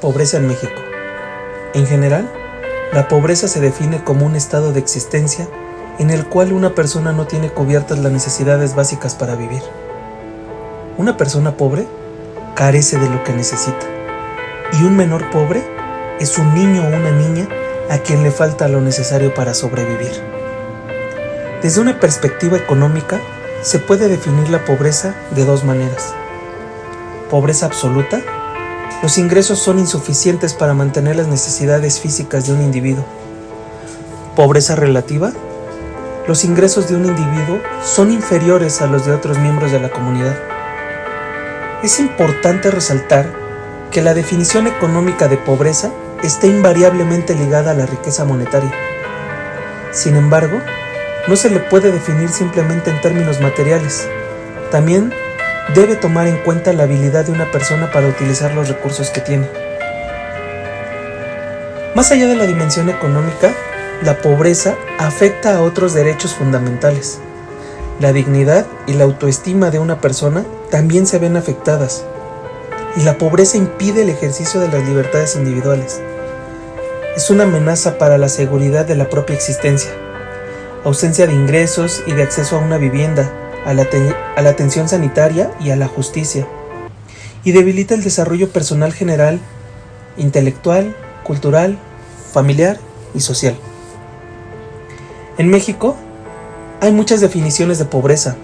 Pobreza en México. En general, la pobreza se define como un estado de existencia en el cual una persona no tiene cubiertas las necesidades básicas para vivir. Una persona pobre carece de lo que necesita, y un menor pobre es un niño o una niña a quien le falta lo necesario para sobrevivir. Desde una perspectiva económica, se puede definir la pobreza de dos maneras. Pobreza absoluta. Los ingresos son insuficientes para mantener las necesidades físicas de un individuo. Pobreza relativa. Los ingresos de un individuo son inferiores a los de otros miembros de la comunidad. Es importante resaltar que la definición económica de pobreza está invariablemente ligada a la riqueza monetaria. Sin embargo, no se le puede definir simplemente en términos materiales. También debe tomar en cuenta la habilidad de una persona para utilizar los recursos que tiene. Más allá de la dimensión económica, la pobreza afecta a otros derechos fundamentales. La dignidad y la autoestima de una persona también se ven afectadas, y la pobreza impide el ejercicio de las libertades individuales. Es una amenaza para la seguridad de la propia existencia. Ausencia de ingresos y de acceso a una vivienda, a la atención sanitaria y a la justicia, y debilita el desarrollo personal general, intelectual, cultural, familiar y social. En México hay muchas definiciones de pobreza.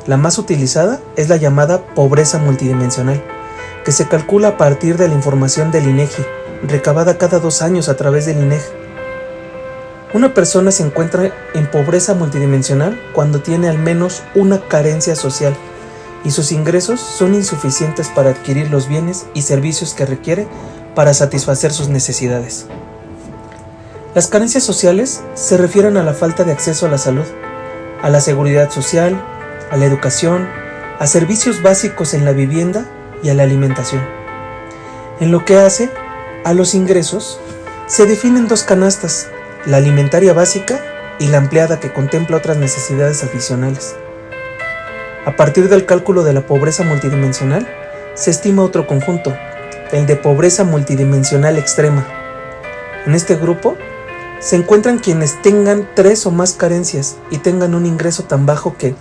La más utilizada es la llamada pobreza multidimensional, que se calcula a partir de la información del INEGI, recabada cada 2 años a través del INEGI. Una persona se encuentra en pobreza multidimensional cuando tiene al menos una carencia social y sus ingresos son insuficientes para adquirir los bienes y servicios que requiere para satisfacer sus necesidades. Las carencias sociales se refieren a la falta de acceso a la salud, a la seguridad social, a la educación, a servicios básicos en la vivienda y a la alimentación. En lo que hace a los ingresos, se definen 2 canastas: la alimentaria básica y la ampliada, que contempla otras necesidades adicionales. A partir del cálculo de la pobreza multidimensional, se estima otro conjunto, el de pobreza multidimensional extrema. En este grupo se encuentran quienes tengan 3 o más carencias y tengan un ingreso tan bajo que,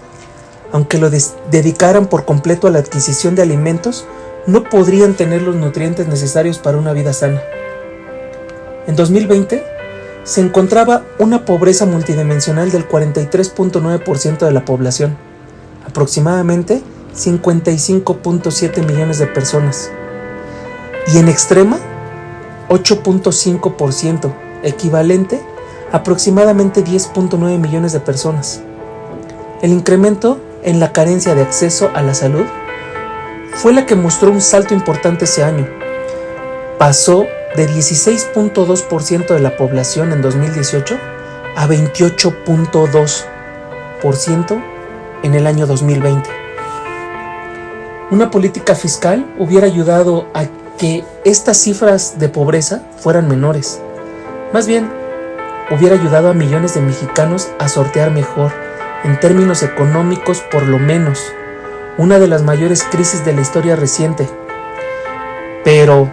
aunque lo dedicaran por completo a la adquisición de alimentos, no podrían tener los nutrientes necesarios para una vida sana. En 2020, se encontraba una pobreza multidimensional del 43.9% de la población, aproximadamente 55.7 millones de personas, y en extrema, 8.5%, equivalente a aproximadamente 10.9 millones de personas. El incremento en la carencia de acceso a la salud fue la que mostró un salto importante ese año. Pasó de 16.2% de la población en 2018 a 28.2% en el año 2020. Una política fiscal hubiera ayudado a que estas cifras de pobreza fueran menores. Más bien, hubiera ayudado a millones de mexicanos a sortear mejor, en términos económicos por lo menos, una de las mayores crisis de la historia reciente. Pero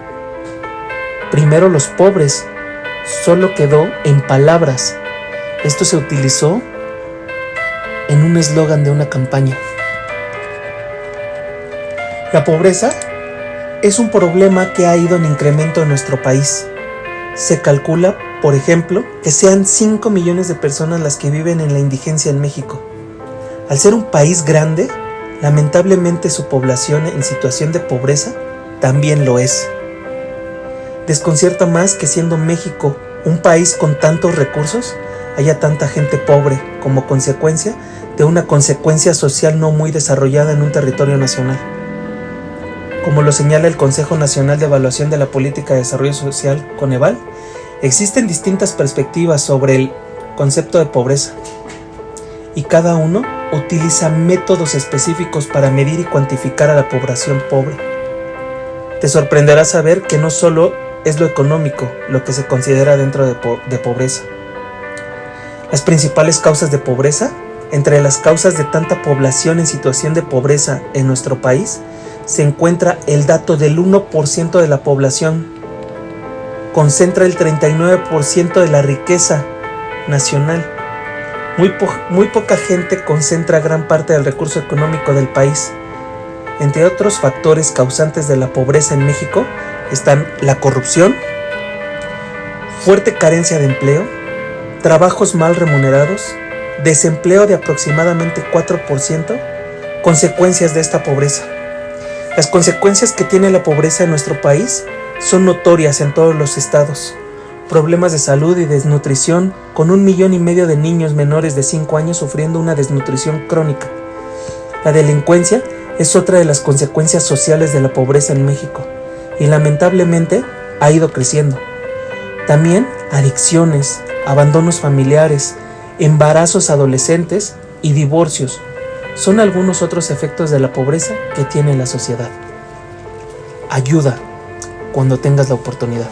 primero los pobres solo quedó en palabras. Esto se utilizó en un eslogan de una campaña. La pobreza es un problema que ha ido en incremento en nuestro país. Se calcula, por ejemplo, que sean 5 millones de personas las que viven en la indigencia en México. Al ser un país grande, lamentablemente su población en situación de pobreza también lo es. Desconcierta más que, siendo México un país con tantos recursos, haya tanta gente pobre como consecuencia de una consecuencia social no muy desarrollada en un territorio nacional. Como lo señala el Consejo Nacional de Evaluación de la Política de Desarrollo Social, Coneval, existen distintas perspectivas sobre el concepto de pobreza, y cada uno utiliza métodos específicos para medir y cuantificar a la población pobre. Te sorprenderá saber que no solo es lo económico lo que se considera dentro de pobreza. Las principales causas de pobreza, entre las causas de tanta población en situación de pobreza en nuestro país, se encuentra el dato del 1% de la población concentra el 39% de la riqueza nacional. Muy poca gente concentra gran parte del recurso económico del país. Entre otros factores causantes de la pobreza en México están la corrupción, fuerte carencia de empleo, trabajos mal remunerados, desempleo de aproximadamente 4%, consecuencias de esta pobreza. Las consecuencias que tiene la pobreza en nuestro país son notorias en todos los estados. Problemas de salud y desnutrición, con 1,5 millones de niños menores de 5 años sufriendo una desnutrición crónica. La delincuencia es otra de las consecuencias sociales de la pobreza en México y lamentablemente ha ido creciendo. También adicciones, abandonos familiares, embarazos adolescentes y divorcios son algunos otros efectos de la pobreza que tiene la sociedad. Ayuda cuando tengas la oportunidad.